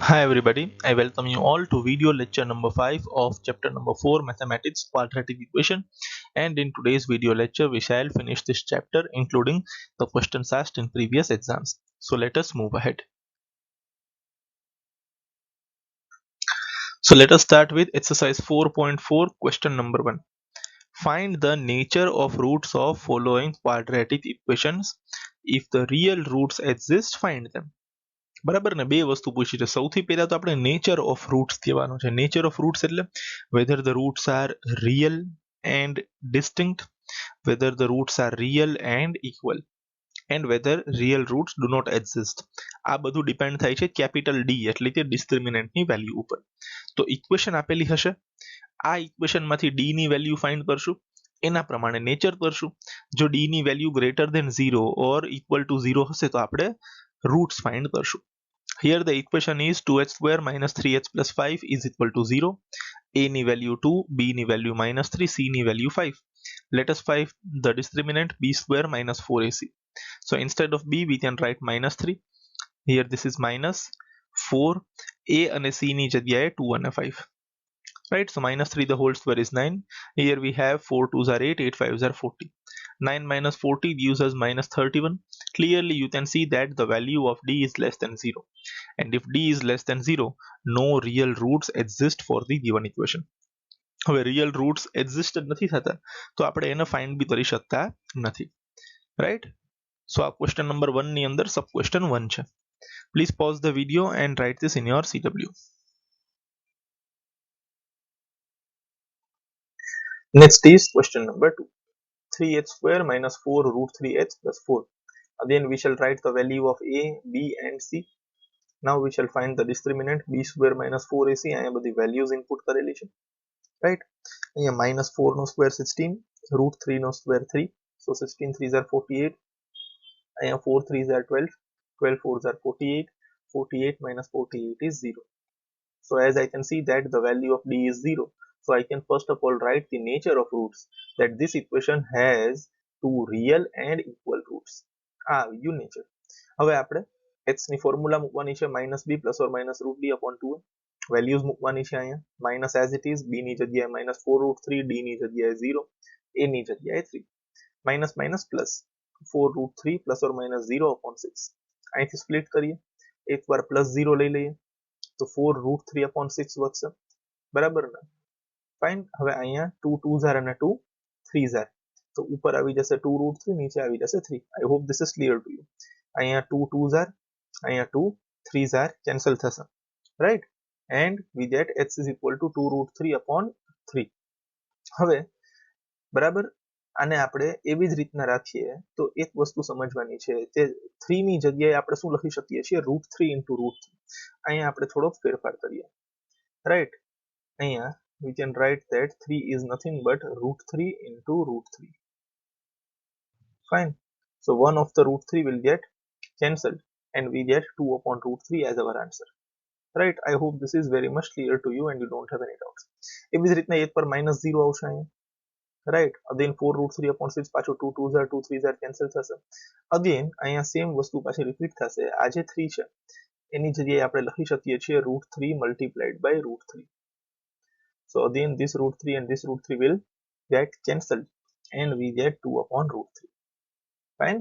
Hi everybody, I welcome you all to video lecture number 5 of chapter number 4 Mathematics Quadratic Equation, and in today's video lecture we shall finish this chapter including the questions asked in previous exams. So let us move ahead. So let us start with exercise 4.4 question number 1. Find the nature of roots of following quadratic equations. If the real roots exist, find them. બરાબર ને બે વસ્તુ પૂછી છે. સૌથી પહેલા તો આપણે નેચર ઓફ રૂટ્સ કહેવાનું છે. નેચર ઓફ રૂટ્સ એટલે whether the roots are real and distinct, whether the roots are real and equal, and whether real roots do not exist. આ બધું ડિપેન્ડ થાય છે કેપિટલ ડી એટલે કે ડિસ્ક્રિમિનન્ટની વેલ્યુ ઉપર. તો ઇક્વેશન આપેલી હશે, આ ઇક્વેશનમાંથી ડી ની વેલ્યુ ફાઇન્ડ કરશું, એના પ્રમાણે નેચર કરશું. જો ડી ની value greater than 0 or equal to 0 હશે તો આપણે રૂટ્સ ફાઇન્ડ કરશું. Here the equation is 2h square minus 3h plus 5 is equal to 0. A ની value 2, B ની value minus 3, C ની value 5. Let us find the discriminant b square minus 4ac. So instead of b we can write minus 3. Here this is minus 4. A અને C ની જગ્યાએ 2 અને 5. Right, so minus 3 the whole square is 9. Here we have 4 2s are 8, 8 5s are 40. 9 minus 40 gives us minus 31. Clearly you can see that the value of d is less than 0. And if d is less than 0, no real roots exist for the given equation. હવે real roots exist નથી થતા તો આપણે એને find બી કરી શકતા નથી. Right? So આ question number 1 ની અંદર sub question 1 છે. Please pause the video and write this in your CW. Next is question number 2. 3h square minus 4 root 3h plus 4. Again we shall write the value of a, b and c. Now we shall find the discriminant b square minus 4ac. અહીંયા બધી values input કરેલી છે. Right? અહીંયા minus 4 no square 16, root 3 no square 3. So 16 3s are 48. અહીંયા 4 3s are 12. 12 4s are 48. 48 minus 48 is 0. So as I can see that the value of d is 0. So I can first of all write the nature of roots, that this equation has two real and equal roots. U nature. હવે આપણે x ની formula મૂકવાની છે minus b plus or minus root b upon 2a. Values મૂકવાની છે અહીંયા minus as it is, b ની જગ્યાએ minus 4 root 3, d ની જગ્યાએ 0, a ની જગ્યાએ 3. minus minus plus 4 root 3 plus or minus 0 upon 6. અહીંથી સ્પ્લિટ કરીએ, એક વાર પ્લસ 0 લઈ લઈએ તો 4 root 3 upon 6 વધશે. બરાબર ને? ફાઇન. હવે અહીંયા 2 2s are અને 2 3s are. તો ઉપર આવી જશે 2 root 3, નીચે આવી જશે 3. I hope this is clear to you. અહીંયા 2 2s are, અહીંયા 2 3s are cancel થશે. Right? And we get x is equal to 2 root 3 upon 3. હવે બરાબર, આને આપણે એવી જ રીતના રાખીએ તો એક વસ્તુ સમજવાની છે કે 3 ની જગ્યાએ આપણે શું લખી શકીએ છીએ, √3 into √3. અહીંયા આપણે થોડોક ફેરફાર કરીએ. રાઈટ? અહીંયા we can write that 3 is nothing but √3 into √3. Fine. So one of the √3 will get cancelled and we get 2 upon √3 as our answer. Right? I hope this is very much clear to you and you don't have any doubts. એવી જ રીતના એક પર -0 આવશે અહીંયા. Right? Again 4 √3 upon 6, પાછું 2 2s are 2 3s are cancel થશે. Again અહીંયા સેમ વસ્તુ પાછી રિપીટ થશે. આ જે 3 છે એની જગ્યાએ આપણે લખી શકીએ છીએ √3 multiplied by √3. So again this √3 and this √3 will get cancelled and we get 2 upon √3. Fine.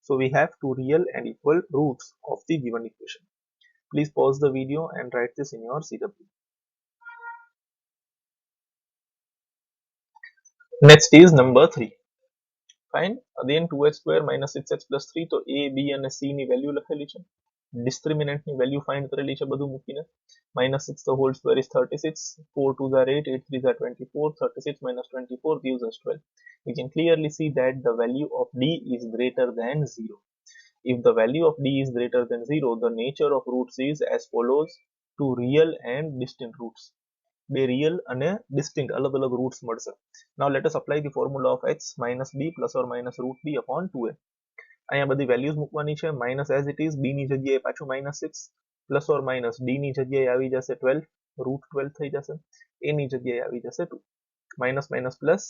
So we have two real and equal roots of the given equation. Please pause the video and write this in your CW. Next is number 3. Fine. Again 2h square minus 6h plus 3. તો a, b અને c ની value લખેલી છે. ડિસ્ક્રિમિનન્ટની value find કરેલી છે બધું મૂકીને. -6 the whole square is 36. 4 2s are 8, 8 3s are 24. 36 minus 24 gives us 12. We can clearly see that the value of d is greater than 0. If the value of d is greater than 0, the nature of roots is as follows: two real and distinct roots. બે real અને distinct અલગ અલગ roots મળશે. Now let us apply the formula of x minus b plus or minus root b upon 2a. અહીંયા બધી values મૂકવાની છે. minus as it is, b ની જગ્યાએ પાછું -6 plus or minus d ની જગ્યાએ આવી જશે 12, root 12 થઈ જશે. a ની જગ્યાએ આવી જશે 2. minus minus plus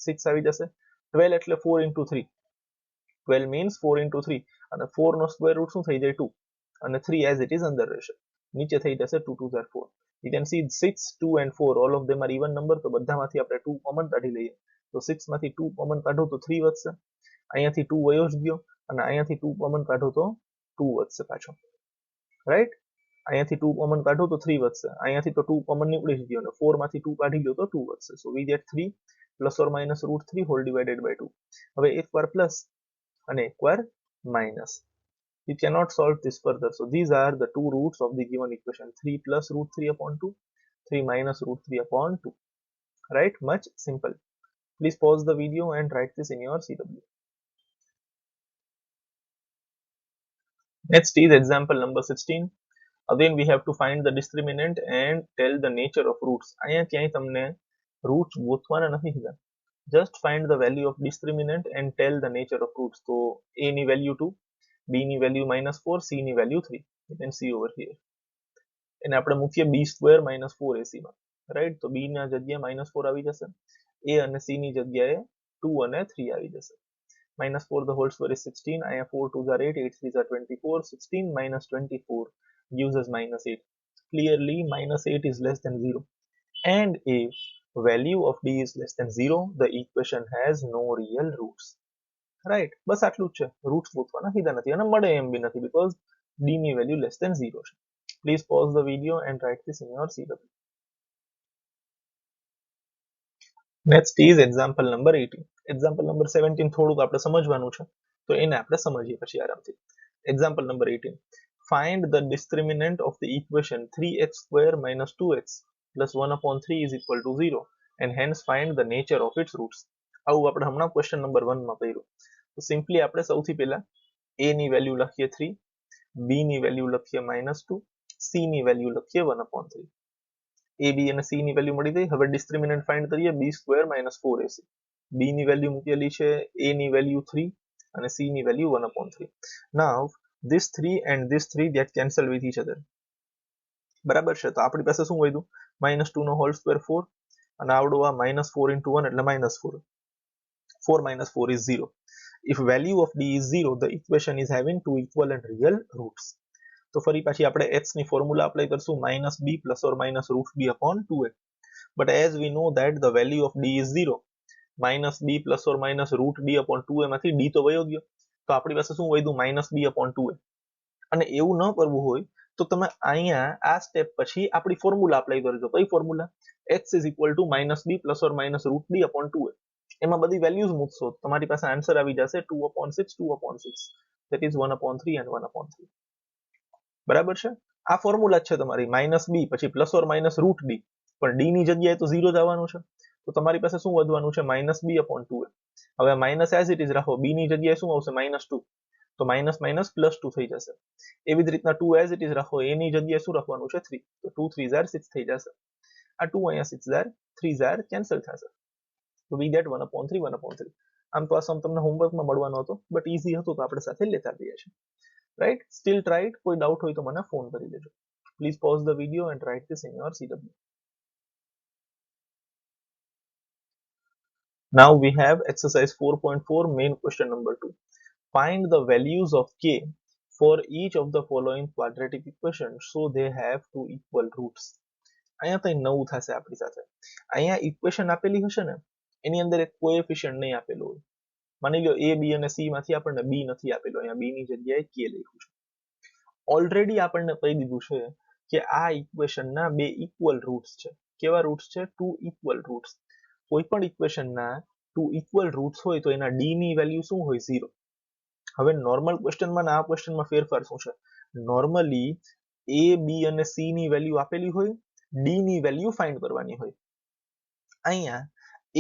6 આવી જશે. 12 એટલે 4 into 3. 12 means 4 into 3 અને 4 નો સ્ક્વેર રૂટ શું થઈ જાય 2 અને 3 as it is અંદર રહેશે. નીચે થઈ જશે 2 2 are 4. You can see 6, 2 and 4 all of them are even number, તો બધામાંથી આપણે 2 કોમન કાઢી લઈએ તો 6 માંથી 2 કોમન કાઢો તો 3 વધશે, અહીંયાથી 2 વયો જ ગયો અને અહીંયાથી 2 કોમન કાઢો તો 2 વધશે પાછો, રાઈટ. અહીંયાથી 2 કોમન કાઢો તો 3 વધશે, અહીંયાથી તો 2 કોમન નીકળી જ ગયો અને 4 માંથી 2 કાઢી લો તો 2 વધશે. સો we get 3 plus or minus root 3 whole divided by 2. હવે એકવાર પ્લસ અને એકવાર minus. You cannot solve this further. So these are the two roots of the given equation. 3 plus root 3 upon 2, 3 minus root 3 upon 2. Right? Much simple. Please pause the video and write this in your CW. Next is example number 16. Again we have to find the discriminant and tell the nature of roots. અહીંયા ક્યાંય તમને roots ગોતવાના નથી કીધા. Just find the value of discriminant and tell the nature of roots. So a ની value 2, b ની value -4, c ની value 3. You can see over here. એને આપણે મૂકીએ b square minus 4ac માં, રાઈટ. તો b ના જગ્યાએ -4 આવી જશે, a અને c ની જગ્યાએ 2 અને 3 આવી જશે. -4 the whole square is 16, અહીંયા 4 2s are 8, 8 3s are 24, 16 minus 24 gives us -8. Clearly -8 is less than 0, and if value of d is less than 0, the equation has no real roots. Right? બસ આટલું જ છે, roots ગોતવાના સીધા નથી અને મળે એમ બી નથી because d ની વેલ્યુ less than 0 છે. Please pause the video and write this in your CW. Next is example number 18. Example number 17 થોડુંક આપણે સમજવાનું છે તો એને આપણે સમજીએ પછી આરામથી. Example number 18. Find the discriminant of the equation 3x square minus 2x plus 1 upon 3 is equal to 0 and hence find the nature of its roots. આવું આપણે હમણાં question number 1 માં કર્યું. તો સિમ્પલી આપણે સૌથી પહેલા a ની વેલ્યુ લખીએ 3, b ની વેલ્યુ લખીએ -2, c ની વેલ્યુ લખીએ 1 upon 3. a b અને c ની વેલ્યુ મળી ગઈ. હવે ડિસ્ક્રિમિનન્ટ ફાઇન્ડ કરીએ b સ્ક્વેર -4ac. b ની વેલ્યુ મૂકેલી છે, a ની વેલ્યુ 3 અને c ની value 1 upon 3. Now this 3 and this 3 that cancel with each other. બરાબર છે. તો આપણી પાસે શું વધ્યું? -2 નો હોલ સ્ક્વેર 4 અને આવડો આ -4 into 1 એટલે -4. 4 minus 4 is 0. If value of d is 0, the equation is having two equal and real roots. તો ફરી પાછી આપણે x ની ફોર્મ્યુલા અપ્લાય કરશું -b plus or minus root b upon 2a. But as we know that the value of d is 0, -b plus or minus root b upon 2a માંથી d તો વયો ગયો, તો આપણી પાસે શું વધ્યું? -b upon 2a. અને એવું ન કરવું હોય તો તમે અહીંયા આ સ્ટેપ પછી આપણી ફોર્મ્યુલા અપ્લાય કરજો. કઈ formula? x is equal to -b plus or minus root b upon 2a. એમાં બધી વેલ્યુઝ મૂકશો તમારી પાસે આન્સર આવી જશે 2 upon 6, 2 upon 6. That is 1 upon 3 and 1 upon 3. બરાબર છે? આ ફોર્મ્યુલા છે તમારી -b પછી plus or minus route b, પણ d ની જગ્યાએ તો 0 જ આવવાનું છે. તો તમારી પાસે શું વધવાનું છે? -b upon 2a. હવે માઇનસ એઝ ઇટ ઇઝ રાખો, b ની જગ્યાએ શું આવશે? -2. તો માઇનસ માઇનસ +2 થઈ જશે. એવી જ રીતના 2 એઝ ઇટ ઇઝ રાખો, a ની જગ્યાએ શું રાખવાનું છે? 3. તો 2 3s are 6 થઈ જશે. આ 2 અહીંયા 6s are 3s are cancel થશે. તો we get 1 upon 3, 1 upon 3. આમ તો આ સમ તમને હોમવર્કમાં મળવાનો હતો, બટ ઈઝી હતો તો આપણે સાથે લેતા જઈએ છીએ. રાઈટ? Still try it. કોઈ ડાઉટ હોય તો મને ફોન કરી દેજો. Please pause the video and write this in your CW. Now we have exercise 4.4, main question number 2. Find the values of k for each of the following quadratic equations so they have two equal roots. અહીંયા કંઈ નવું થશે આપણી સાથે. અહીંયા equation આપેલી હશે ને એની અંદર એક કોએફિશિયન્ટ નહીં આપેલું હોય. માની લો a b અને c માંથી આપણને b નથી આપેલો, અહીંયા b ની જગ્યાએ k લખ્યું છે. ઓલરેડી આપણને કહી દીધું છે કે આ ઇક્વેશનના બે ઇક્વલ રૂટ્સ છે. કેવા રૂટ્સ છે? Two equal roots. કોઈ પણ ઇક્વેશનના ટુ ઇક્વલ રૂટ્સ હોય તો એના d ની વેલ્યુ શું હોય? 0. હવે નોર્મલ ક્વેશ્ચનમાં અને આ ક્વેશ્ચનમાં ફેરફાર શું છે? નોર્મલી a b અને c ની વેલ્યુ આપેલી હોય, d ની વેલ્યુ ફાઇન્ડ કરવાની હોય. અહીંયા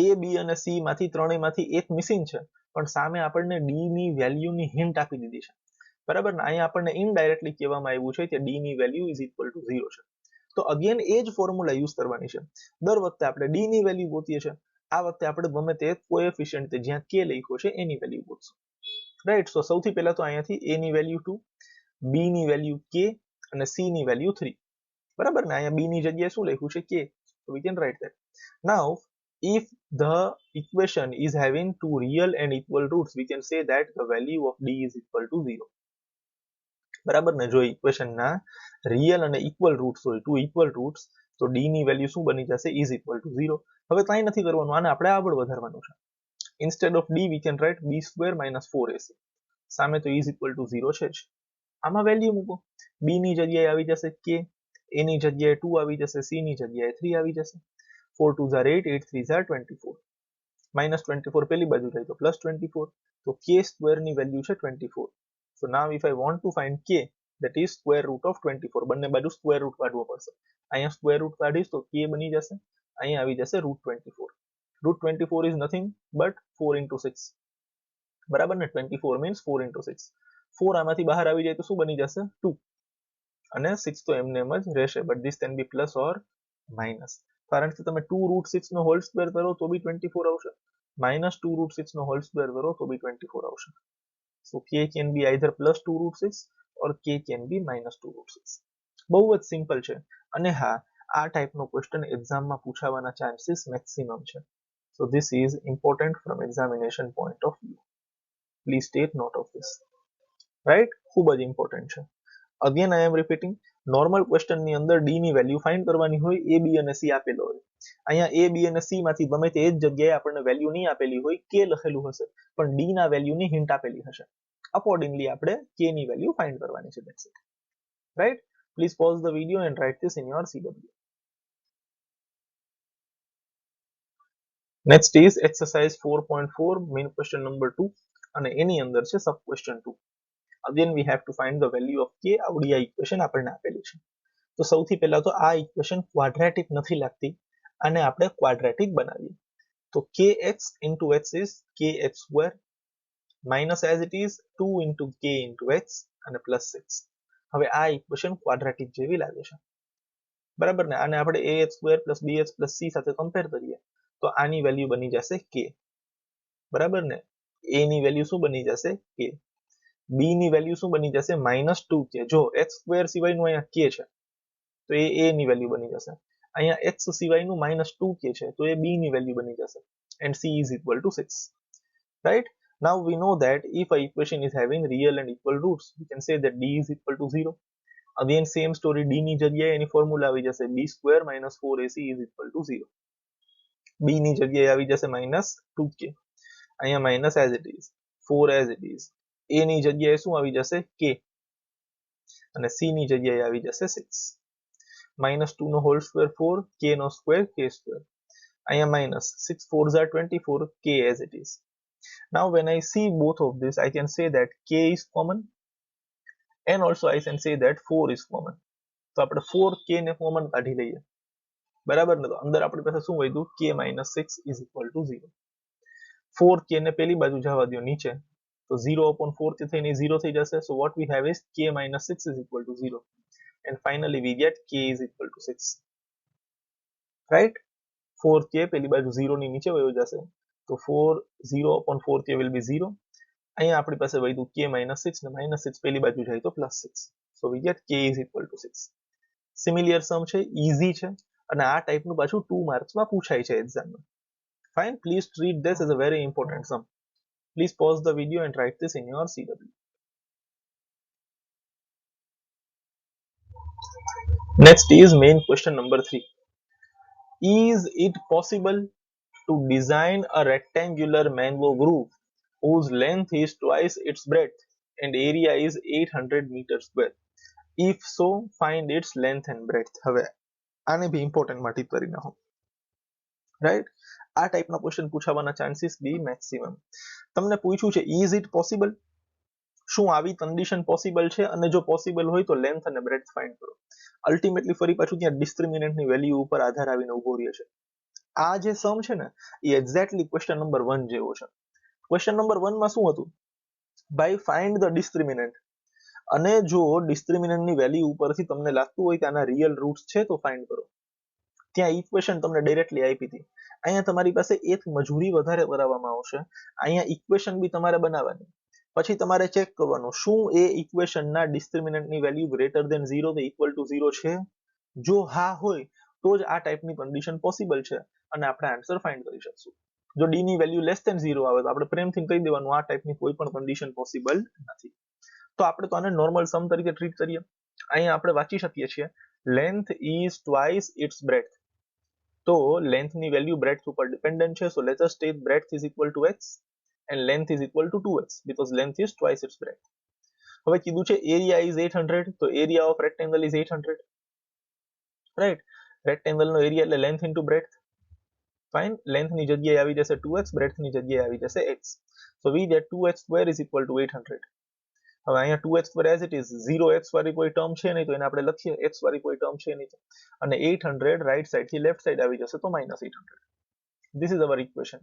a b અને c માંથી ત્રણેયમાંથી એક મિસિંગ છે, પણ સામે આપણને d ની વેલ્યુની હિન્ટ આપી દીધી છે. બરાબર ને? અહીંયા આપણને ઇનડાયરેક્ટલી કહેવામાં આવ્યું છે કે d ની વેલ્યુ ઇઝ ઇક્વલ ટુ 0 છે. તો અગેન એ જ ફોર્મ્યુલા યુઝ કરવાની છે. દર વખતે આપણે d ની વેલ્યુ ગોતીએ છીએ, આ વખતે આપણે ગમે તે કોએફિશિયન્ટ જ્યાં k લખ્યો છે એની વેલ્યુ ગોતશું. રાઈટ? સો સૌથી પહેલા તો અહીંયાથી a ની વેલ્યુ 2, b ની વેલ્યુ k અને c ની વેલ્યુ 3. બરાબર ને? અહીંયા b ની જગ્યાએ શું લખ્યું છે? k. So we can write that. Now if the equation is having two real and equal roots, we can say that the value of d is equal to 0. બરાબર ને? જો ઇક્વેશનના રિયલ અને ઇક્વલ રૂટ્સ હોય, two equal roots, તો D ની value શું બની જશે, ઇઝ ઇક્વલ ટુ 0. હવે કંઈ નથી કરવાનું, આને આપણે આગળ વધારવાનું છે. Instead of D we can write B square minus 4ac. સામે તો ઇઝ ઇક્વલ ટુ 0 છે જ. આમાં વેલ્યુ મૂકો. બી ની જગ્યાએ આવી જશે કે, એ ની જગ્યાએ 2 આવી જશે, સી ની જગ્યાએ 3 આવી જશે. 4 2 8, 8 3 24. માઇનસ 24 પેલી બાજુ જાય તો પ્લસ 24. તો કે સ્ક્વેર ની વેલ્યુ છે 24. So now if I want to find કે, that is square root of 24. બંને બાજુ સ્ક્વેર રૂટ કાઢવો પડશે. અહીંયા સ્ક્વેર રૂટ કાઢીશ તો કે બની જશે, અહીંયા આવી જશે √24. √24 is nothing but 4 into 6. બરાબર ને, 24 means 4 into 6. 4 આમાંથી બહાર આવી જાય તો શું બની જશે, 2. અને 6 તો એમને એમ જ રહેશે, but this can be plus or minus. કારણ કે તમે 2√6 નો હોલ સ્ક્વેર કરો તો બી 24 આવશે, minus 2√6 નો હોલ સ્ક્વેર કરો તો બી 24 આવશે. So k can be either plus 2√6 or k can be minus 2√6. બહુ જ સિમ્પલ છે. અને હા, આ ટાઈપનો ક્વેશ્ચન એક્ઝામમાં પૂછાવાના ચાન્સીસ મેક્સિમમ છે. So this is important from examination point of view. Please take note of this. Right? ખૂબ જ ઇમ્પોર્ટન્ટ છે. Again I am repeating, normal question ની અંદર ડી ની વેલ્યુ ફાઇન્ડ કરવાની હોય, એ બી અને સી આપેલો હોય. અહીંયા એ બી અને સી માંથી ગમે તે જ જગ્યાએ આપણને વેલ્યુ નહીં આપેલી હોય, કે લખેલું હશે, પણ ડી ના વેલ્યુની હિન્ટ આપેલી હશે. અકોર્ડિંગલી આપણે કે ની વેલ્યુ ફાઇન્ડ કરવાની છે. That's it. Right? Please pause the video and write this in your CW. Next is exercise 4.4, main question number 2, અને એની અંદર છે sub question 2. Again we have to find the value of k. આવડી આ equation આપણને આપેલી છે. તો સૌથી પહેલા તો આ ઇક્વેશન ક્વાડ્રેટિક નથી લાગતી, આને આપણે ક્વાડ્રેટિક બનાવીએ. તો kx into x is kx square minus as it is 2 into k into x અને plus 6. હવે આ ઇક્વેશન ક્વાડ્રેટિક જેવી લાગે છે, બરાબર ને. આને આપણે ax square plus bx plus c સાથે કમ્પેર કરીએ તો આની વેલ્યુ બની જશે k, બરાબર ને. a ની વેલ્યુ શું બની જશે, k. b ની વેલ્યુ શું બની જશે, -2k. જો x સ્ક્વેર સિવાયનું અહીંયા k છે તો એ a ની વેલ્યુ બની જશે. અહીંયા x સિવાયનું -2k છે તો એ b ની વેલ્યુ બની જશે. and c is equal to 6. Right? Now we know that if a equation is having real and equal roots, we can say that d is equal to 0. Again same story, d ની જગ્યાએ એની formula આવી જશે, b square minus 4ac is equal to 0. b ની જગ્યાએ આવી જશે -2k, અહીંયા minus as it is, 4 as it is. a ની જગ્યાએ શું આવી જશે, k, અને c ની જગ્યાએ આવી જશે 6. -2 નો હોલ સ્ક્વેર 4, k નો સ્ક્વેર k સ્ક્વેર. અહીંયા minus 6 4s are 24, k as it is. Now when I see both of this, I can say that k is common and also I can say that 4 is common. તો આપણે 4k ને common કાઢી લઈએ, બરાબર ને. તો અંદર આપણી પાસે શું વધ્યું, k - 6 is equal to 0. 4k ને પેલી બાજુ જવા દો નીચે, તો 0/4 થી થઈને 0 થઈ જશે. So what we have is k - 6 is equal to 0. And finally we get k is equal to 6. Right? 4k પેલી બાજુ 0 ની નીચે વયો જશે, તો 0/4k will be 0. અહીંયા આપણી પાસે વધ્યું k - 6 ને -6 પેલી બાજુ જાય તો +6. So we get k is equal to 6. સિમિલિયર સમ છે, ઈઝી છે, અને આ ટાઈપનું પાછું 2 માર્ક્સમાં પૂછાય છે એક્ઝામમાં. Fine, please treat this as a very important sum. Please pause the video and write this in your CW. Next is main question number 3. Is it possible to design a rectangular mango groove whose length is twice its breadth and area is 800 meters square? If so, find its length and breadth. હવે આને બી important માં tick કરી નાખો. Right? આ ટાઈપના question પૂછાવાના chances બી maximum. તમને પૂછ્યું છે ઇઝ ઇટ પોસિબલ, શું આવી કન્ડિશન પોસિબલ છે, અને જો પોસિબલ હોય તો લેન્થ અને બ્રેડથ ફાઇન્ડ કરો. અલ્ટિમેટલી ફરી પાછું ત્યાં ડિસ્ક્રિમિનન્ટની વેલ્યુ ઉપર આધાર આવીને ઉભો રહે છે. આ જે સમ છે ને એ એક્ઝેક્ટલી ક્વેશ્ચન નંબર 1 જેવો છે. ક્વેશ્ચન નંબર 1 માં શું હતું, ભાઈ ફાઇન્ડ ધ ડિસ્ક્રિમિનન્ટ. અને જો ડિસ્ક્રિમિનન્ટની વેલ્યુ ઉપરથી તમને લાગતું હોય કે આના રિયલ રૂટ્સ છે તો ફાઇન્ડ કરો. ત્યાં ઇક્વેશન તમને ડાયરેક્ટલી આપી હતી. અહીંયા તમારી પાસે એક મજૂરી વધારે કરાવવામાં આવશે. અહીંયા ઇક્વેશન બી તમારે બનાવવાની, પછી તમારે ચેક કરવાનું શું એ ઇક્વેશનના ડિસ્ક્રિમિનન્ટની વેલ્યુ ગ્રેટર ધેન 0 કે ઇક્વલ ટુ 0 છે. જો હા હોય તો જ આ ટાઈપની કન્ડિશન પોસિબલ છે અને આપણે આન્સર ફાઇન્ડ કરી શકશું. જો ડી ની વેલ્યુ લેસ ધેન 0 આવે તો આપણે પ્રેમથી કહી દેવાનું આ ટાઈપની કોઈ પણ કન્ડિશન પોસિબલ નથી. તો આપણે તો આને નોર્મલ સમ તરીકે ટ્રીટ કરીએ. અહીંયા આપણે વાંચી શકીએ છીએ length is twice its breadth. તો લેન્થ ની વેલ્યુ બ્રેડથ ઉપર ડિપેન્ડન્ટ છે. So let us take breadth is equal to x and length is equal to 2x because length is twice its breadth. હવે કીધું છે એરિયા ઇઝ 800, તો area of rectangle is 800, right. Rectangle નો area એટલે length into breadth. Fine. Length ની જગ્યાએ આવી જશે 2x, બ્રેડથ ની જગ્યાએ આવી જશે x. So we get 2x square is equal two 800. હવે અહીંયા 2x square as it is, 0x વાળી કોઈ ટર્મ છે નહીં તો એને આપણે લખીએ, x વાળી કોઈ ટર્મ છે નહીં, અને 800 રાઈટ સાઈડ થી લેફ્ટ સાઈડ આવી જશે તો -800. This is our equation.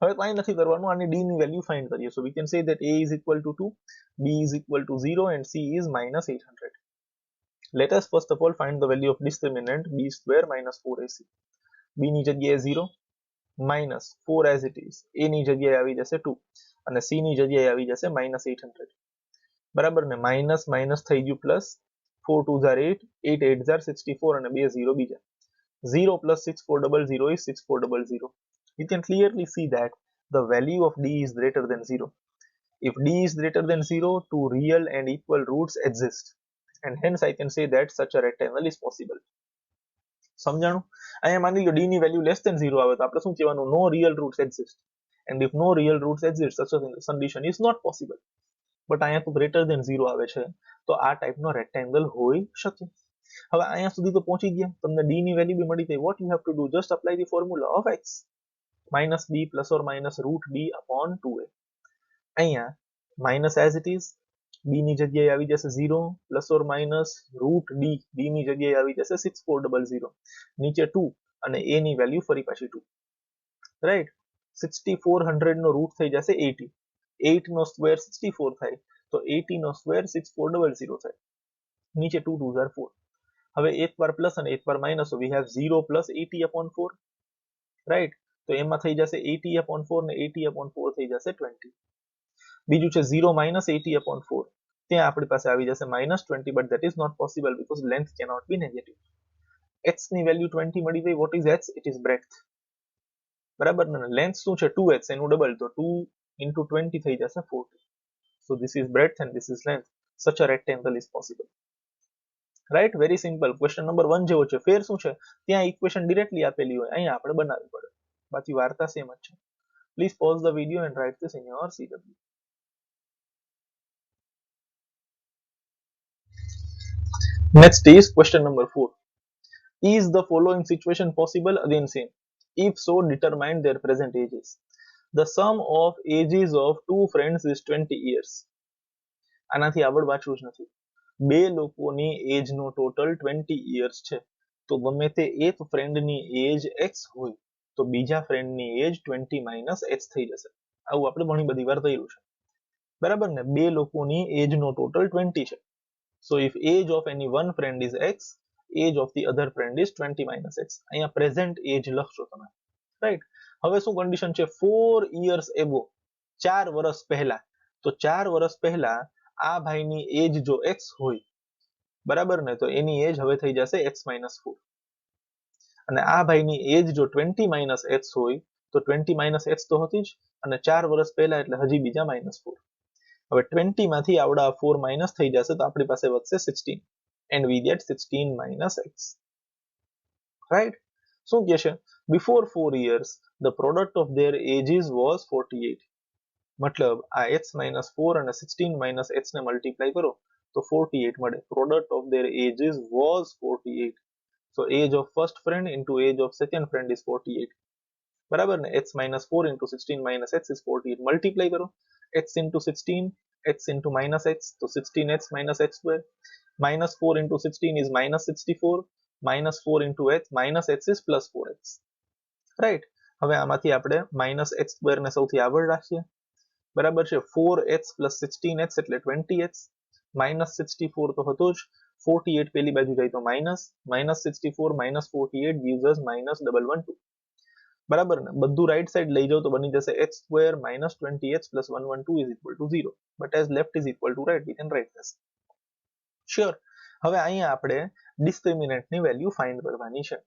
હવે કંઈ નથી કરવાનું, આની d ની વેલ્યુ ફાઇન્ડ કરીએ. So we can say that a is equal to 2, b is equal to 0 and c is -800. Let us first of all find the value of discriminant b square minus 4ac. b ની જગ્યાએ 0, minus 4 as it is, a ની જગ્યાએ આવી જશે 2 અને c ની જગ્યાએ આવી જશે -800. બરાબર ને. માઇનસ માઇનસ થઈ ગયું પ્લસ, 4 2 are 8, 8 8 are 64 અને 2 0 બીજા. 0 plus 6400 is 6400. You can clearly see that the value of d is greater than 0. If d is greater than 0, two real and equal roots exist, and hence I can say that such a rectangle is possible. સમજાણું? અહીંયા માની લો d ની value less than 0 આવે તો આપણે શું કહેવાનું? No real roots exist. and if no real roots exist, such a condition is not possible. But અહીંયા તો ગ્રેટર ધેન 0 આવે છે તો આ ટાઈપનો રેક્ટેંગલ હોઈ શકે. હવે અહીંયા સુધી તો પહોંચી ગયા, તમને d ની વેલ્યુ બી મળી ગઈ. What you have to do? Just apply the formula of x minus b plus or minus root b upon 2a. અહીંયા minus as it is, b ની જગ્યાએ આવી જશે 0 plus or minus root d, d ની જગ્યાએ આવી જશે 6400, નીચે 2 અને a ની વેલ્યુ ફરી પાછી 2, રાઈટ. 6400 નો રૂટ થઈ જશે 80, 8 નો સ્ક્વેર 64 થાય તો 80 નો સ્ક્વેર 6400 થાય, નીચે 2 2 are 4. હવે એક વાર પ્લસ અને એક વાર minus, so we have 0 plus 80 upon 4, right. તો એમાં થઈ જશે 80 upon 4 ને 80 upon 4 થઈ જશે 20. બીજું છે 0 minus 80 upon 4, ત્યાં આપણી પાસે આવી જશે -20, but that is not possible because length cannot be negative. x ની વેલ્યુ 20 મળી ગઈ. what is x? it is breadth. બરાબર ને. લેન્થ શું છે? 2x, એનું ડબલ, તો 2 into 20 થઈ જશે 40. so this is breadth and this is length. such a rectangle is possible. Right. Very simple. Question number 1 જેવો છે. ફેર શું છે? ત્યાં ઇક્વેશન ડિરેક્ટલી આપેલી હોય, અહીંયા આપણે બનાવવી પડે. બાકી વાર્તા સેમ જ છે. Please pause the video and write this in your CW. Next is question number 4. Is the following situation possible? Again same. If so, determine their present ages. The sum of ages of two friends is 20 years. આનાથી આગળ વાંચવું જ નથી. બે લોકોની એજ નો total 20 years છે. તો ગમે તે એક ફ્રેન્ડની એજ x હોય તો બીજા ફ્રેન્ડની એજ 20 minus x થઈ જશે. આવું આપણે ઘણી બધી વાર થયેલું છે. બરાબર ને. બે લોકોની એજ નો ટોટલ 20 છે. So if age of any one friend is x, age of the other friend is 20 minus x. અહીંયા present age લખશો તમે, રાઈટ. હવે શું કન્ડિશન છે? 4 years ago, 4 વર્ષ પહેલા. તો 4 વર્ષ પહેલા આ ભાઈની એજ જો x હોય, બરાબર ને, તો એની એજ હવે થઈ જશે x minus 4. અને આ ભાઈની એજ જો 20 minus x હોય તો 20 minus x તો હતી જ, અને 4 વર્ષ પહેલા એટલે હજી બીજા -4. હવે 20 માંથી આવડા 4 માઇનસ થઈ જશે તો આપણી પાસે વધશે 16 and we get 16 minus x. Right. શું કહે છે? before 4 years the product of their ages was 48. મતલબ આ x minus 4 અને 16 minus x ને મલ્ટીપ્લાય કરો તો 48 મળે. product of their ages was 48. so age of first friend into age of second friend is 48. બરાબર ને. x minus 4 into 16 minus x is 48. Multiply કરો x into 16, x into minus x, so 16x minus x square. minus 4 into 16 is minus 64, minus 4 into x, minus x is plus 4x. Right. હવે આમાંથી આપણે minus x square ને સૌથી આગળ રાખીએ. બરાબર છે. 4x plus 16x એટલે 20x, minus 64 તો હતો જ, 48 પેલી બાજુ જાય તો minus 64 minus 48 gives us minus 112. બરાબર ને. બધું રાઈટ સાઈડ લઈ જાઓ તો બની જશે x square minus 20x plus 112 is equal to 0. but as left is equal to right, we can write this. Sure. હવે અહીંયા આપણે ડિસ્ક્રિમિનન્ટ ની વેલ્યુ ફાઇન્ડ કરવાની છે.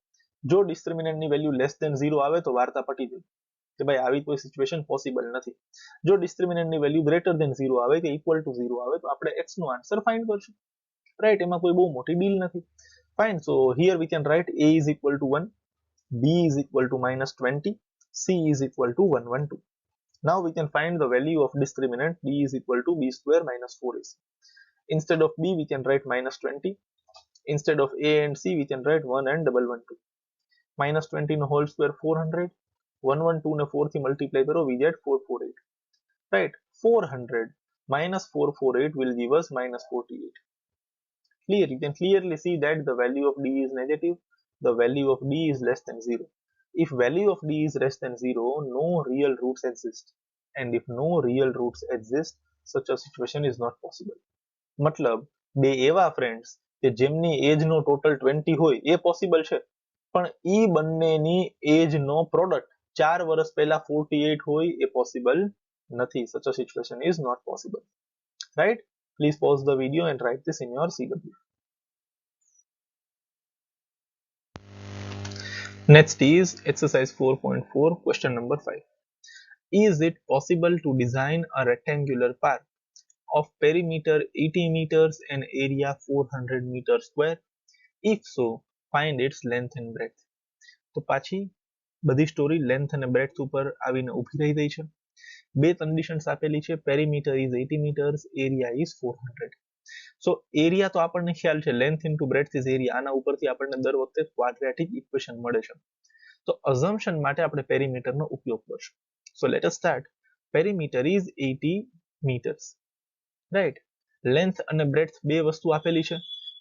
જો ડિસ્ક્રિમિનન્ટ ની વેલ્યુ લેસ ધેન 0 આવે તો વાર્તા પટી ગઈ કે ભાઈ આવી કોઈ સિચ્યુએશન પોસિબલ નથી. જો ડિસ્ક્રિમિનન્ટ ની વેલ્યુ ગ્રેટર ધેન 0 આવે કે ઇક્વલ ટુ 0 આવે તો આપણે x નો આન્સર ફાઇન્ડ કરશું. રાઈટ, એમાં કોઈ બહુ મોટી ડીલ નથી. Fine, so here we can right a is equal to 1, b is equal to -20, c is equal to 112. Now we can find the value of discriminant b is equal to b square minus 4ac. Instead of b we can write -20. Instead of a and c we can write 1 and 112. -20 no whole square 400, 112 ને 4 થી multiply કરો, we get 448. Right, 400 minus 448 will give us -48. Clear, you can clearly see that the value of d is negative, the value of d is less than 0. If value of d is less than 0, no real roots exist, and if no real roots exist, such a situation is not possible. મતલબ બે એવા friends કે જેમની એજ નો total 20 હોય એ possible છે, પણ ઈ બંનેની એજ નો product 4 વર્ષ પહેલા 48 હોય એ પોસિબલ નથી. Such a situation is not possible. Right? Please pause the video and write this in your CW. Next is exercise 4.4, question number 5. Is it possible to design a rectangular park of perimeter 80 meters and area 400 meters square? If so, find its length and breadth. તો પાછી બધી story length અને breadth ઉપર આવીને ઊભી રહી ગઈ છે. બે કન્ડિશન્સ આપેલી છે, perimeter is 80 metres, area is 400. So area તો આપણને ખ્યાલ છે, length into breadth is area, આના ઉપરથી આપણને દર વખતે ક્વાડ્રેટિક ઇક્વેશન મળે છે. તો અઝમ્પશન માટે આપણે પેરીમીટરનો ઉપયોગ કરશું. So let us start. Perimeter is 80 metres, right. Length અને બ્રેડથ બે વસ્તુ આપેલી છે.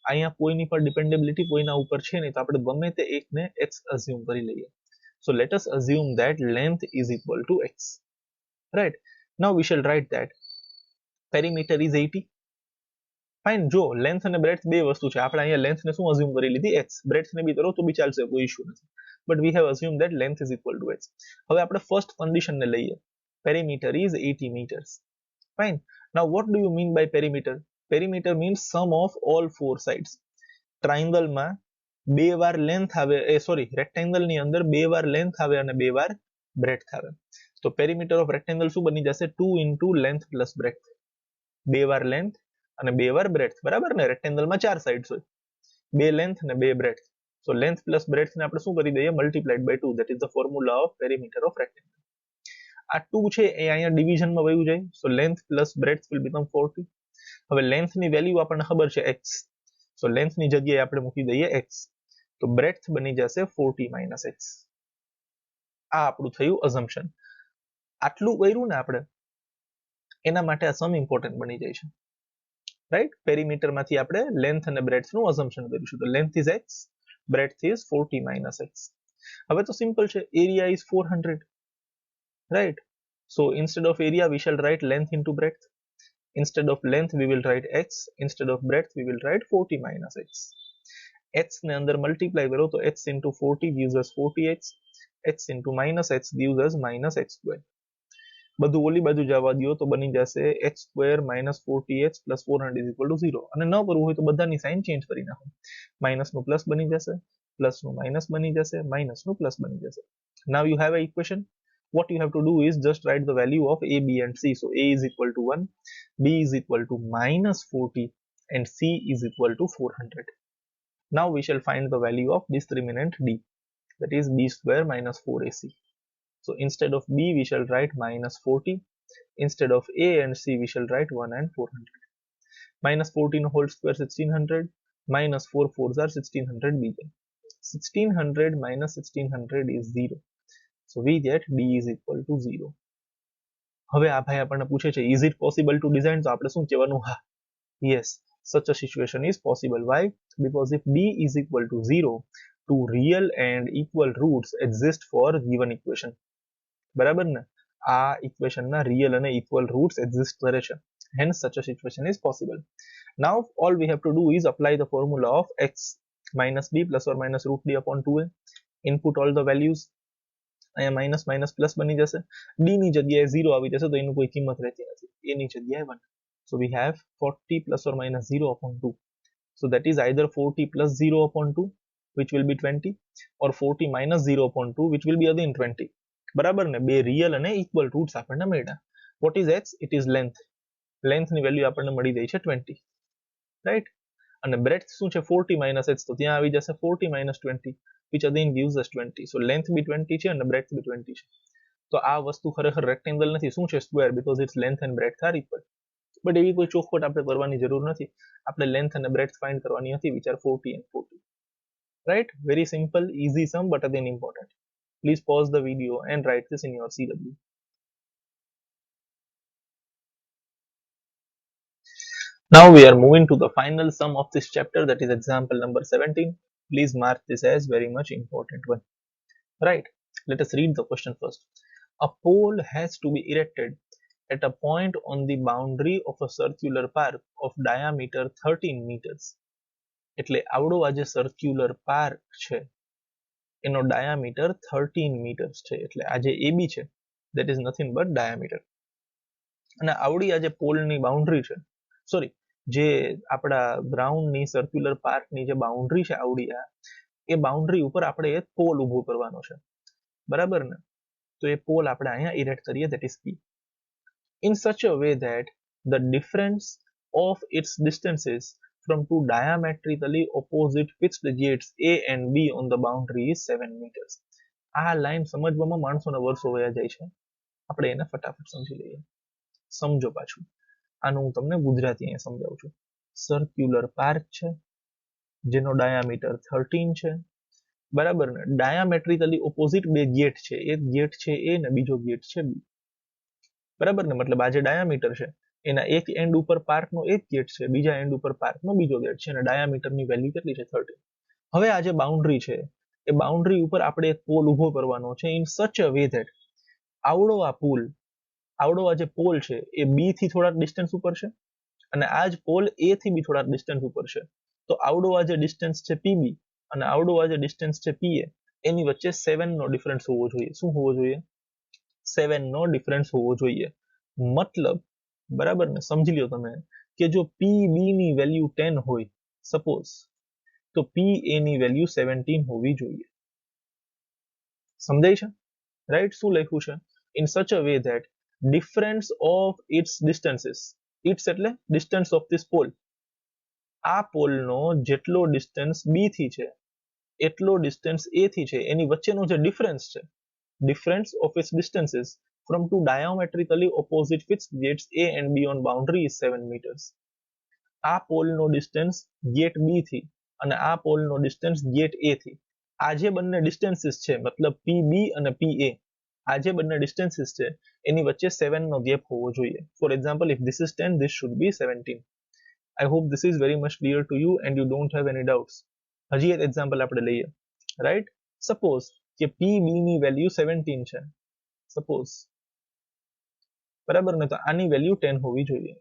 અહીંયા કોઈની પર ડિપેન્ડેબિલિટી કોઈના ઉપર છે નહીં, તો આપણે ગમે તે એકને x અઝ્યુમ કરી લઈએ. So let us assume that length is equal to x. Right, now we shall write that perimeter is 80. Fine, જો લેન્થ અને બ્રેડથ બે વસ્તુ છે, આપણે અહીંયા લેન્થને શું અઝ્યુમ કરી લીધી, x. બ્રેડથને બી કરો તો બી ચાલશે, કોઈ ઇશ્યુ નથી, but we have assume that length is equal to x. હવે આપણે ફર્સ્ટ કન્ડિશનને લઈએ, perimeter is 80 metres. Fine, now what do you mean by perimeter? Perimeter means sum of all four sides. ટ્રાયંગલમાં બે વાર લેન્થ આવે, રેક્ટેંગલની અંદર બે વાર લેન્થ આવે અને બે વાર બ્રેડથ આવે. તો પેરીમીટર ઓફ રેક્ટેંગલ શું બની જશે, 2 ઇન્ટુ લેન્થ પ્લસ બ્રેડથ. બે વાર લેન્થ અને બે વાર બ્રેડથ, બરાબર ને? રેક્ટેંગલમાં ચાર સાઇડ્સ હોય, બે લેન્થ અને બે breadth. So length plus breadth ને આપણે શું કરી દઈએ, multiplied by 2. That is the formula of perimeter of rectangle. આ 2 છે એ અહીંયા ડિવિઝનમાં વયું જાય, so length plus breadth will become 40. હવે લેન્થની વેલ્યુ આપણને ખબર છે x, સો લેન્થની જગ્યાએ આપણે મૂકી દઈએ x, તો બ્રેડથ બની જશે 40 માઇનસ x. આ આપણું થયું અઝમ્પશન. આટલું કર્યું ને આપણે, એના માટે આ સમ ઇમ્પોર્ટન્ટ બની જાય છે, રાઈટ. પેરીમીટરમાંથી આપણે લેન્થ અને બ્રેડથનું અઝમ્પશન કરીશું. તો length is x, breadth is 40 minus x. હવે તો સિમ્પલ છે, area is 400, right? So instead of area we shall write length into breadth. Instead of length we will write x, instead of breadth we will write 40 minus x. x ને અંદર multiply કરો તો x into 40 gives us 40x, x into minus x gives us minus x square. બધું ઓલી બાજુ જવા દો તો બની જશે x square minus 40x plus 400 is equal to 0. અને ન કરવું હોય તો બધાની સાઇન ચેન્જ કરી નાખો, માઇનસ નું પ્લસ બની જશે, પ્લસ નું માઇનસ બની જશે, માઇનસ નું પ્લસ બની જશે. Now you have a equation. What you have to do is just write the value of a, b and c. So a is equal to 1, b is equal to minus 40 and c is equal to 400. Now we shall find the value of discriminant d, that is b square minus 4ac. So instead of b we shall write minus 40, instead of a and c we shall write 1 and 400. Minus 14 whole square 1600, minus 4 fours are 1600 bj. 1600 minus 1600 is 0. So we get d is equal to 0. હવે આ ભાઈ આપણને પૂછે છે is it possible to design, તો આપણે શું કહેવાનું, હા, yes, such a situation is possible. Why? Because if d is equal to 0, two real and equal roots exist for given equation. બરાબર ને? આ ઇક્વેશનના રિયલ અને ઇક્વલ રૂટ્સ એક્ઝિસ્ટ કરે છે, hence such a situation is possible. Now all we have to do is apply the formula of x minus b plus or minus root d upon 2a. Input all the values. અહીંયા minus minus plus બની જશે, D ની જગ્યાએ 0 આવી જશે તો એનું કોઈ કિંમત રહેતી નથી, a ની જગ્યાએ 1. So we have 40 plus or minus 0 upon 2. So that is either 40 plus 0 upon 2 which will be 20, or 40 minus 0 upon 2 which will be again 20. બરાબર ને? બે રિયલ અને ઇક્વલ રૂટ્સ આપણને મળ્યા. What is x? It is length. લેન્થની value આપણને મળી ગઈ છે 20, રાઈટ. અને breadth શું છે 40 minus h, તો ત્યાં આવી જશે 40 minus 20 which again gives us 20. so length બી 20 છે અને breadth બી 20 છે. તો આ વસ્તુ ખરેખર રેક્ટેંગલ નથી, શું છે square, because its length and breadth are equal. But એવી કોઈ ચોખવટ આપણે કરવાની જરૂર નથી, આપણે લેન્થ અને બ્રેડથ ફાઇન્ડ કરવાની હતી, which are 40 and 40. right, very simple easy sum but again important. please pause the video and write this in your CW. Now we are moving to the final sum of this chapter, that is example number 17. Please mark this as very much important one. Right, let us read the question first. A pole has to be erected at a point on the boundary of a circular park of diameter 13 meters. એટલે આવડો આ જે circular park છે એનો diameter 13 meters છે, એટલે આ જે AB છે that is nothing but diameter. અને આવડી આ જે પોલની બાઉન્ડ્રી છે, સોરી જે આપણા ગ્રાઉન્ડની સર્ક્યુલર પાર્કની જે બાઉન્ડ્રી છે આવડી આ, એ બાઉન્ડ્રી ઉપર આપણે એક પોલ ઊભો કરવાનો છે, બરાબર ને? તો એ પોલ આપણે અહીંયા ઇરેક્ટ કરીએ, that is P. in such a way that the difference of its distances from two diametrically opposite fixed gates A and B on the boundary is 7 meters. આ લાઈન સમજવામાં માણસોના વર્ષો વયા જાય છે, આપણે એને ફટાફટ સમજી લઈએ. સમજો પાછું, આનું હું તમને ગુજરાતી અહીંયા સમજાવું છું. સર્ક્યુલર પાર્ક છે જેનો ડાયામીટર 13 છે, બરાબર ને? ડાયામેટ્રિકલી ઓપોઝિટ બે ગેટ છે, એક ગેટ છે A ને બીજો ગેટ છે B, બરાબર ને? મતલબ આ જે ડાયામીટર છે એના એક એન્ડ ઉપર પાર્કનો એક ગેટ છે, બીજા એન્ડ ઉપર પાર્કનો બીજો ગેટ છે, અને ડાયામીટરની વેલ્યુ કેટલી છે 13. હવે આ જે બાઉન્ડ્રી છે એ બાઉન્ડ્રી ઉપર આપણે એક પોલ ઊભો કરવાનો છે in such a way that આવડો આ પુલ, આવડો આ જે પોલ છે એ B થી થોડાક ડિસ્ટન્સ ઉપર છે અને આ જ પોલ A થી બી થોડાક ડિસ્ટન્સ ઉપર છે. તો આવડો આ જે ડિસ્ટન્સ છે PB અને આવડો આ જે ડિસ્ટન્સ છે PA, એની વચ્ચે 7 નો ડિફરન્સ હોવો જોઈએ. શું હોવો જોઈએ? 7 નો ડિફરન્સ હોવો જોઈએ. મતલબ, બરાબર ને? સમજી લ્યો તમે કે જો PB ની વેલ્યુ 10 હોય સપોઝ, તો PA ની વેલ્યુ 17 હોવી જોઈએ. સમજાય છે? રાઈટ, શું લખ્યું છે? In such a way that difference of its distances, its એટલે distance of this pole, આ પોલનો જેટલો ડિસ્ટન્સ B થી છે એટલો ડિસ્ટન્સ A થી છે, એની વચ્ચેનો જે ડિફરન્સ છે, difference of its distances from two diametrically opposite fixed gates A and B on boundary is 7 meters. આ પોલનો ડિસ્ટન્સ ગેટ B થી અને આ પોલનો ડિસ્ટન્સ ગેટ A થી, આ જે બંને ડિસ્ટન્સીસ છે મતલબ PB અને PA, આ જે બંને ડિસ્ટન્સીસ છે એની વચ્ચે 7 નો ગેપ હોવો જોઈએ. For example, if this is 10, this should be 17. I hope this is very much clear to you and you don't have any doubts. હજી એક એક્ઝામ્પલ આપણે લઈએ, રાઈટ? સપોઝ કે PB ની વેલ્યુ 17 છે, સપોઝ, બરાબર ને? તો આની વેલ્યુ 10 હોવી જોઈએ.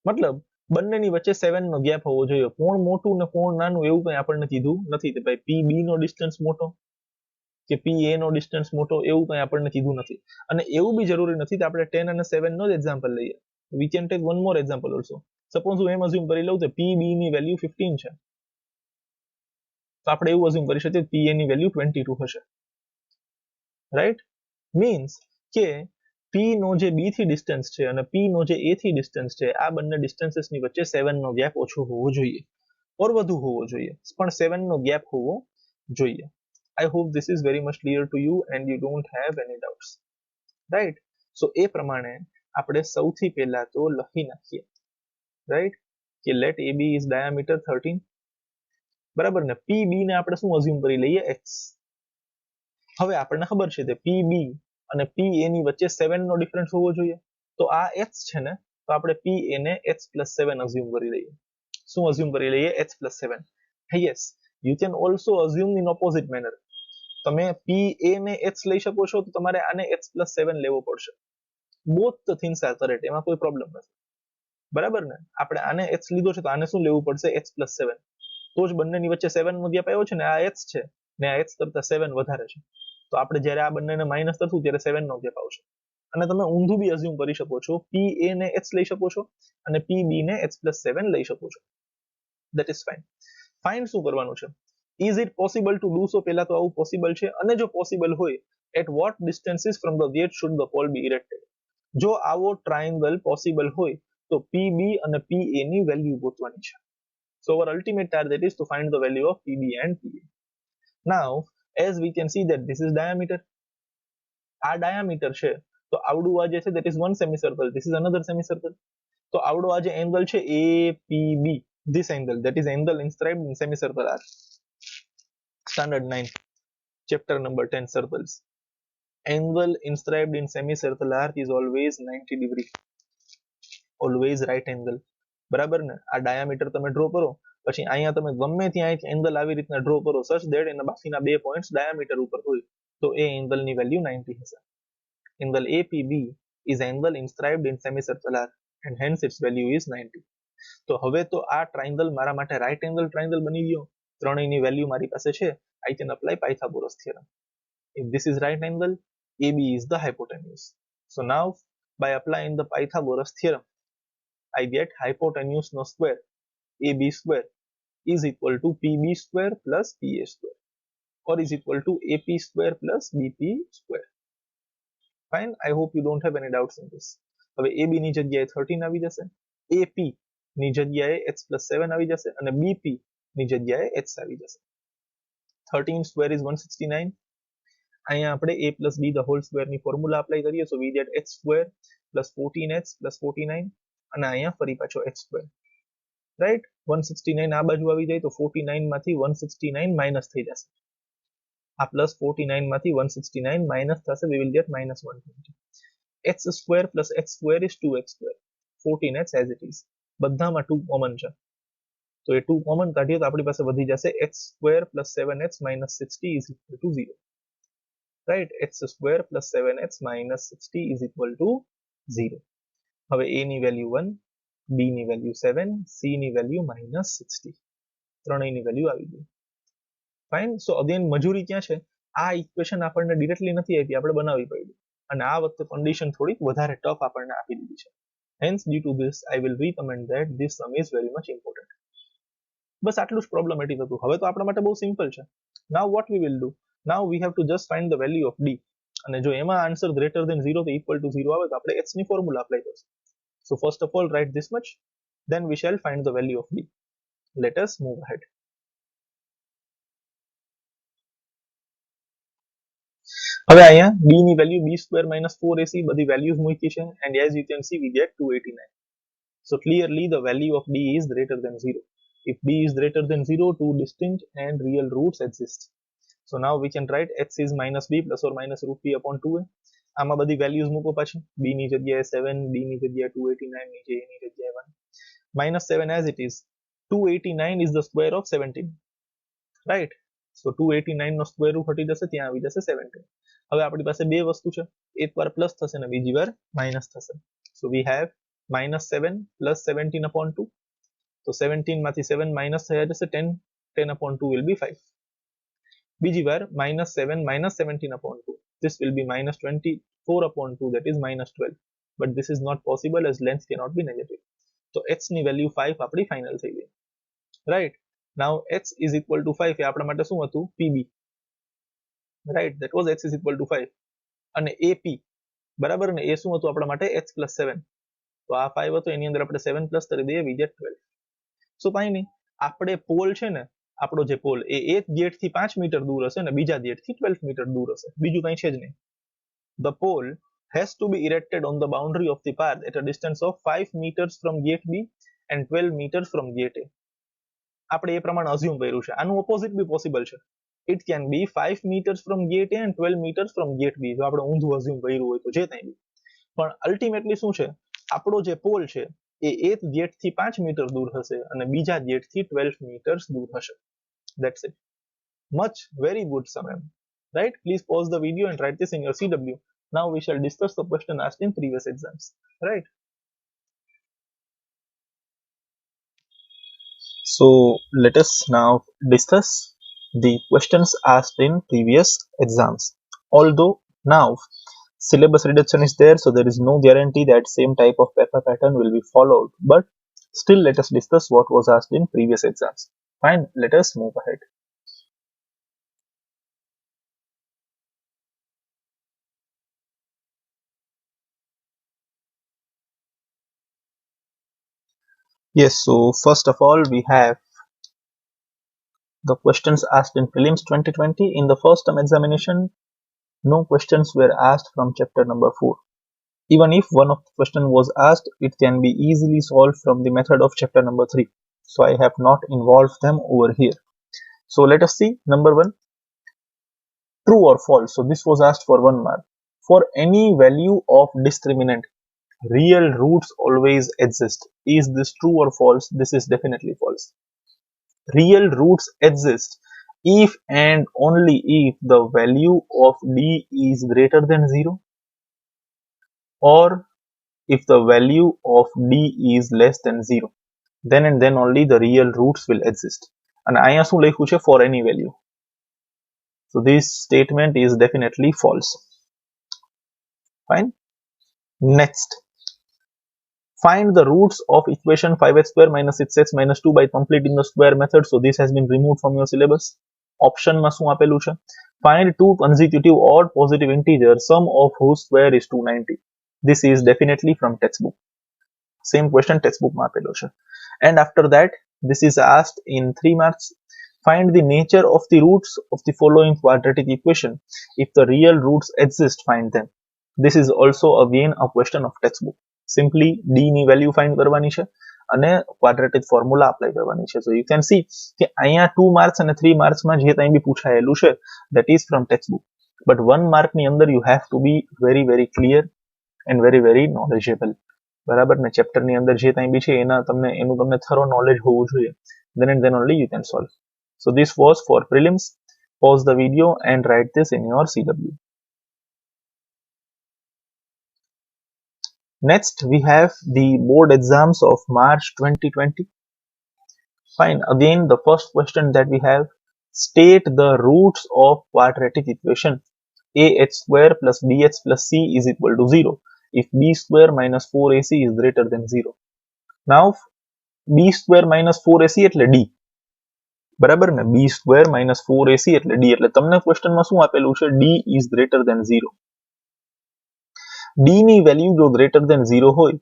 મતલબ બંનેની વચ્ચે 7 નો ગેપ હોવો જોઈએ. કોણ મોટું ને કોણ નાનું એવું કંઈ આપણને કીધું નથી કે ભાઈ PB નો ડિસ્ટન્સ મોટો કે PA નો ડિસ્ટન્સ મોટો, એવું કંઈ આપણને કીધું નથી. અને એવું બી જરૂરી નથી કે આપણે 10 અને 7 નો જ એક્ઝામ્પલ લઈએ. we can take one more example also. Suppose હું એમ અઝ્યુમ કરી લઉં કે PB ની વેલ્યુ 15 છે, તો આપણે એવું અઝ્યુમ કરી શકીએ PA ની વેલ્યુ 22 હશે, રાઈટ? મીન્સ કે P નો જે B થી ડિસ્ટન્સ છે અને P નો જે A થી ડિસ્ટન્સ છે, આ બંને ડિસ્ટન્સીસની વચ્ચે 7 નો ગેપ ઓછો હોવો જોઈએ ઓર વધુ હોવો જોઈએ, પણ 7 નો ગેપ હોવો જોઈએ. I hope this is very much clear to you and you don't have any doubts, right? so એ પ્રમાણે આપણે સૌથી પહેલા તો લખી નાખીએ, રાઈટ, કે let AB is diameter 13, બરાબર ને? PB ને આપણે શું અઝ્યુમ કરી લઈએ? x. હવે આપણને ખબર છે કે PB અને PA ની વચ્ચે 7 નો ડિફરન્સ હોવો જોઈએ, તો આ x છે ને, તો આપણે PA ને x+7 અઝ્યુમ કરી લઈએ. શું અઝ્યુમ કરી લઈએ? x+7. yes, you can also assume in opposite manner. તમે PA ને x લઈ શકો છો, તો તમારે આને x+7 લેવો પડશે. both the things are correct, એમાં કોઈ પ્રોબ્લેમ નથી, બરાબર ને? આપણે આને x લીધો છે તો આને શું લેવું પડશે? x+7. તો જ બંનેની વચ્ચે 7 નો ગેપ આવ્યો છે ને, આ x છે ને આ x કરતા 7 વધારે છે, તો આપણે જ્યારે આ બંનેને માઇનસ કરશું ત્યારે 7 નો ગેપ આવશે. અને તમે ઊંધું બી અઝ્યુમ કરી શકો છો, PA ને x લઈ શકો છો અને PB ને x+7 લઈ શકો છો, that is fine. ફાઇન્ડ શું કરવાનું છે? is it possible to do so? પહેલા તો આવું પોસિબલ છે, અને જો પોસિબલ હોય, at what distances from the gate should the pole be erected? જો આવો ટ્રાયેંગલ પોસિબલ હોય તો PB અને PA ની વેલ્યુ ગોતવાની છે. So our ultimate target is to find the value of PB and PA. Now, as we can see that this is diameter. આ diameter છે તો આવડું આ જે છે that is one semicircle, this is another semicircle. તો આવડો આ જે angle છે APB, this angle, that is angle inscribed in semicircle R. Standard 9, chapter number 10, circles. Angle inscribed in semicircle R is always 90 degree, always right angle. બરાબર ને? આ diameter તમે draw કરો પછી અહીંયા તમે ગમે ત્યાં એંગલ આવી રીતના ડ્રો કરો such that એના બાકીના બે પોઈન્ટ્સ diameter ઉપર હોય તો એ એંગલની વેલ્યુ 90 હશે. Angle APB is angle inscribed in semicircle R and hence its value is 90. તો હવે તો આ ટ્રાયંગલ મારા માટે રાઈટ એંગલ ટ્રાયંગલ બની ગયો. ત્રણેયની વેલ્યુ મારી પાસે છે. I can apply Pythagoras theorem. If this is right angle, AB is the hypotenuse. So now by applying the Pythagoras theorem, I get hypotenuse no square, AB square is equal to PB square plus PA square, or is equal to AP square plus BP square. Fine, I hope you don't have any doubts in this. હવે AB ની જગ્યાએ 13 આવી જશે, AP ની જગ્યાએ h plus 7 આવી જશે અને BP ની જગ્યાએ h આવી જશે. 13 square is 169. અહીંયા આપણે a plus b the whole square ની ફોર્મ્યુલા અપ્લાય કરીએ so we get h square plus 14h plus 49 અને અહીંયા ફરી પાછો h square, right? 169 આ બાજુ આવી જાય તો 49 માંથી 169 માઈનસ થઈ જશે. આ પ્લસ 49 માંથી 169 માઈનસ થશે, we will get minus 120. h square plus h square is 2h square, 14h as it is. બધામાં 2 કોમન છે તો એ 2 કોમન કાઢીએ તો આપણી પાસે વધી જશે h square plus 7h minus 60 is equal to 0. Right? h square plus 7h minus 60 is equal to 0. હવે a ની વેલ્યુ 1, b ની વેલ્યુ 7, c ની વેલ્યુ minus 60. ત્રણેયની વેલ્યુ આવી ગઈ. ફાઇન. સો અગેન મજૂરી ક્યાં છે? આ ઇક્વેશન આપણને ડિરેક્ટલી નથી આપી, આપણે બનાવવી પડી અને આ વખતે કન્ડિશન થોડીક વધારે ટફ આપણને આપી દીધી છે. Hence due to this I will recommend that this sum is very much important. બસ આટલું જ પ્રોબ્લેમેટિક હતું. હવે તો આપણા માટે બહુ સિમ્પલ છે. Now what we will do? Now we have to just find the value of d. અને જો એમાં આન્સર greater than 0 તો equal to 0 આવે તો આપણે h ની ફોર્મ્યુલા અપ્લાય કરશું. So first of all write this much, then we shall find the value of d. Let us move ahead. હવે અહીંયા b ની value b square minus 4ac બધી વેલ્યુઝ મૂકી છે and as you can see we get 289. So clearly the value of d is greater than 0. If b is greater than 0, two distinct and real roots exist. So now we can write x is minus b plus or minus root b upon 2a. આમાં બધી values મૂકો પાછી. b ની જગ્યાએ 7, b ની જગ્યાએ 289, નીચે a ની જગ્યાએ 1. Minus 7 as it is. 289 is the square of 17. Right? So 289 no square root હટી જશે, ત્યાં આવી જશે 17. હવે આપણી પાસે બે વસ્તુ છે, એક વાર પ્લસ થશે અને બીજી વાર માઈનસ થશે. So we have minus 7 plus 17 upon 2. તો 17 માંથી 7 માઈનસ થયા જશે 10, 10 upon 2 will be 5. બીજી વાર minus 7 minus 17 upon 2. This will be minus 24 upon 2, that is minus 12. But this is not possible as length cannot be negative. તો x ની value 5 આપણી final થઈ ગઈ. Right? Now x is equal to 5 એ આપણા માટે શું હતું? PB. Right? That was x is equal to 5. અને AP બરાબર ને, એ શું હતું આપણા માટે? h plus 7. તો આ 5 હતો, એની અંદર આપણે 7 પ્લસ કરી દઈએ, we get 12. સો કાંઈ નહીં, આપણે પોલ છે ને, આપણો જે પોલ એ એક ગેટથી 5 મીટર દૂર હશે અને બીજા ગેટથી 12 મીટર દૂર હશે, બીજું કંઈ છે જ નહીં. The pole has to be erected on the boundary of the path at a distance of 5 meters from gate B and 12 meters from gate A. આપણે એ પ્રમાણે અઝ્યુમ કર્યું છે. આનું ઓપોઝિટ બી પોસિબલ છે. It can be 5 meters from gate A and 12 meters from gate B. જો આપણે ઊંધું assume કર્યું હોય તો જે કંઈ બી. પણ અલ્ટિમેટલી શું છે? આપણો જે પોલ છે એ એક ગેટથી 5 મીટર દૂર હશે અને બીજા ગેટથી 12 મીટર્સ દૂર હશે. That's it. Much very good sum. Right? Please pause the video and write this in your CW. Now we shall discuss the question asked in previous exams. Right? So let us now discuss the questions asked in previous exams. Although now syllabus reduction is there, so there is no guarantee that same type of paper pattern will be followed, but still let us discuss what was asked in previous exams. Fine, let us move ahead. Yes, so first of all we have The questions asked in prelims 2020 in the first term examination, no questions were asked from chapter number 4. Even if one of the question was asked, it can be easily solved from the method of chapter number 3. So I have not involved them over here. So let us see. Number 1, true or false. So this was asked for 1 mark. For any value of discriminant, real roots always exist. Is this true or false? This is definitely false. Real roots exist if and only if the value of d is greater than 0, or if the value of d is less than 0. Then and then only the real roots will exist. And અહીંયા શું લખ્યું છે? For any value. So this statement is definitely false. Fine. Next, find the roots of equation 5x square minus 6x minus 2 by completing the square method. So this has been removed from your syllabus. Option માં શું આપેલું છે? Find two consecutive odd positive integers, sum of whose square is 290. This is definitely from textbook. Same question textbook માં આપેલો છે. And after that, this is asked in 3 marks. Find the nature of the roots of the following quadratic equation. If the real roots exist, find them. This is also again a question of textbook. Simply d ની value find કરવાની છે અને quadratic formula apply કરવાની છે. So you can see કે અહીંયા 2 marks અને 3 marks માં જે કંઈ બી પૂછાયેલું છે, that is from textbook. But 1 mark ની અંદર you have to be very clear and very knowledgeable. બરાબર ને? ચેપ્ટર ની અંદર જે કંઈ બી છે એનું તમને thorough knowledge હોવું જોઈએ. Then and then only you can solve. So this was for prelims. Pause the video and write this in your CW. Next, we have the board exams of March 2020. Fine. Again, the first question that we have, state the roots of quadratic equation ax square plus bx plus c is equal to 0 if b square minus 4ac is greater than 0. Now, b square minus 4ac એટલે d. બરાબર ને? b square minus 4ac એટલે d. એટલે તમને ક્વેશ્ચનમાં શું આપેલું છે? d is greater than 0. d ની વેલ્યુ જો greater than 0 હોય,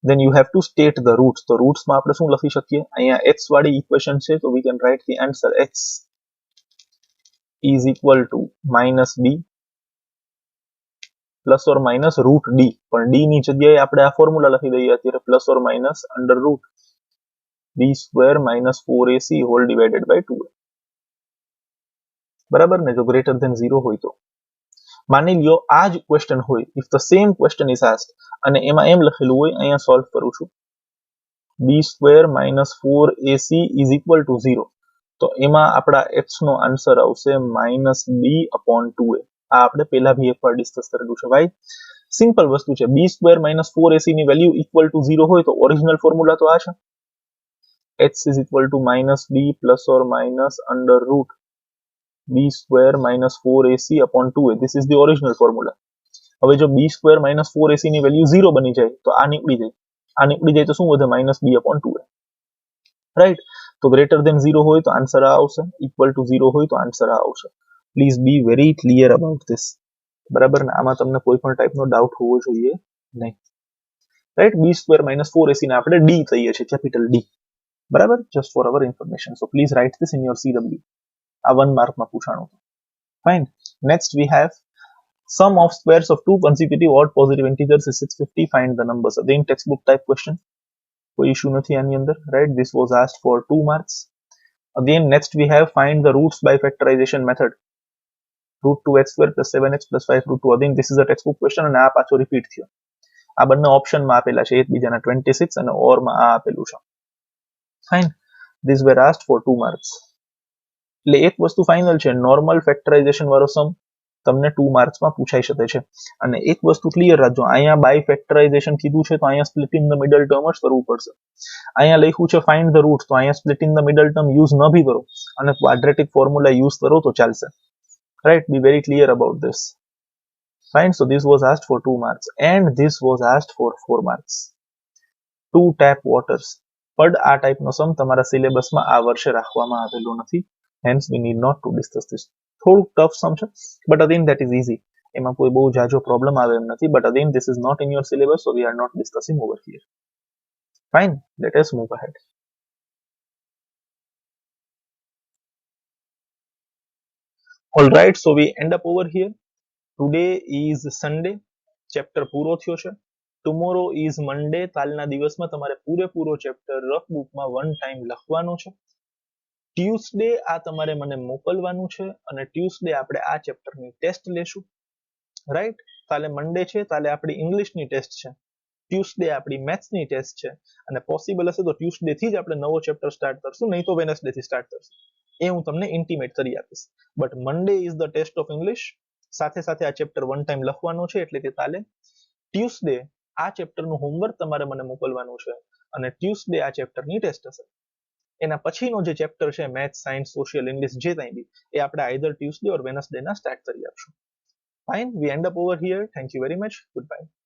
then you have to state the roots. તો roots માં આપણે શું લખી શકીએ? અહીંયા x વાળી ઇક્વેશન છે, તો we can write the answer x is equal to minus b plus or minus root d. પણ d ની જગ્યાએ આપણે આ ફોર્મ્યુલા લખી દઈએ અત્યારે, plus or minus under root b square minus 4ac whole divided by 2. બરાબર ને? જો greater than 0 હોય તો માની લ્યો આ જ ક્વેશ્ચન હોય, if the same question is asked અને એમાં એમ લખેલું હોય, અહીંયા સોલ્વ કરું છું, b square minus 4ac is equal to 0, તો એમાં આપણા x નો આન્સર આવશે minus b upon 2a. આ આપણે પહેલા બી એકવાર ડિસ્કસ કરેલું છે ભાઈ. સિમ્પલ વસ્તુ છે. b square minus 4ac ની વેલ્યુ equal to 0 હોય તો ઓરિજિનલ ફોર્મ્યુલા તો આ છે, x is equal to minus b plus or minus under root b square minus 4ac upon 2a. This is the original formula. હવે જો b square minus 4ac ની value 0 બની જાય તો આ નીકળી જાય. આ નીકળી જાય તો શું વધે? minus b upon 2a. Right? તો greater than 0 હોય તો આન્સર આ આવશે, equal to 0 હોય તો આન્સર આ આવશે. Please be very clear about this. બરાબર ને? આમાં તમને કોઈ પણ ટાઈપનો ડાઉટ હોવો જોઈએ નહીં. Right? b square minus 4ac ને આપણે d કહીએ છીએ, કેપિટલ d. બરાબર? Just for our information. So please write this in your CW. આ 1 માર્કમાં પૂછાણું. Fine. Next we have sum of squares of two consecutive odd positive integers is 650. Find the numbers. Again textbook type question. કોઈ issue નથી આની અંદર. Right? This was asked for 2 marks. Again next we have find the roots by factorization method. Root 2x square plus 7x plus 5 root 2. Again this is a textbook question અને આ પાછો repeat થયો. આ બંને ઓપ્શનમાં આપેલા છે એકબીજાના 26 અને ઓર માં આ આપેલું છે. Fine. These were asked for 2 marks. એટલે એક વસ્તુ ફાઇનલ છે, નોર્મલ ફેક્ટરાઇઝેશન વાળો સમ તમને 2 માર્ક્સમાં પૂછાઈ શકે છે. અને એક વસ્તુ ક્લિયર રાખજો, અહીંયા બાય ફેક્ટરાઇઝેશન કીધું છે તો અહીંયા split in the middle term જ કરવું પડશે. અહીંયા લખ્યું છે ફાઇન્ડ ધ રૂટ, તો અહીંયા split in the middle term use ન બી કરો અને ક્વાડ્રેટિક ફોર્મ્યુલા યુઝ કરો તો ચાલશે. Right? Be very clear about this. Fine. So this was asked for 2 marks and this was asked for 4 marks. 2 tap waters. પણ આ ટાઈપનો સમ તમારા સિલેબસમાં આ વર્ષે રાખવામાં આવેલો નથી. Hence we need not to discuss this. થોડું ટફ સમ છે, but again that is easy. એમાં કોઈ બહુ જાજો પ્રોબ્લેમ આવે એમ નથી, but again this is not in your syllabus, so we are not discussing over here. Fine. Let us move ahead. All right, so we end up over here. Today is Sunday. Chapter પૂરો થયો છે. Tomorrow is મંડે. કાલના દિવસમાં તમારે પૂરેપૂરો chapter rough બુકમાં one time લખવાનો છે. ટ્યુસડે આ તમારે મને મોકલવાનું છે અને ટ્યુસડે આપણે આ ચેપ્ટરની ટેસ્ટ લેશું. રાઈટ, કાલે મંડે છે, કાલે આપણી ઇંગ્લિશની ટેસ્ટ છે. ટ્યુસડે આપણી મેથ્સની ટેસ્ટ છે અને પોસિબલ હશે તો ટ્યુસડે થી જ આપણે નવો ચેપ્ટર સ્ટાર્ટ કરશું, નહીં તો વેનસડે થી સ્ટાર્ટ કરશું. એ હું તમને ઇન્ટિમેટ કરી આપીશ. But Monday is the test of English. સાથે સાથે આ ચેપ્ટર વન ટાઈમ લખવાનો છે, એટલે કે કાલે. ટ્યુસડે આ ચેપ્ટરનું હોમવર્ક તમારે મને મોકલવાનું છે અને ટ્યુસડે આ ચેપ્ટરની ટેસ્ટ હશે. એના પછીનો જે ચેપ્ટર છે મેથ્સ, સાયન્સ, સોશિયલ, ઇંગ્લિશ જે કંઈ બી, એ આપણે આઈધર ટ્યુસડે ઓર વેનસડે ના સ્ટાર્ટ કરી આપશું. Fine, we end up over here. Thank you very much. Good bye.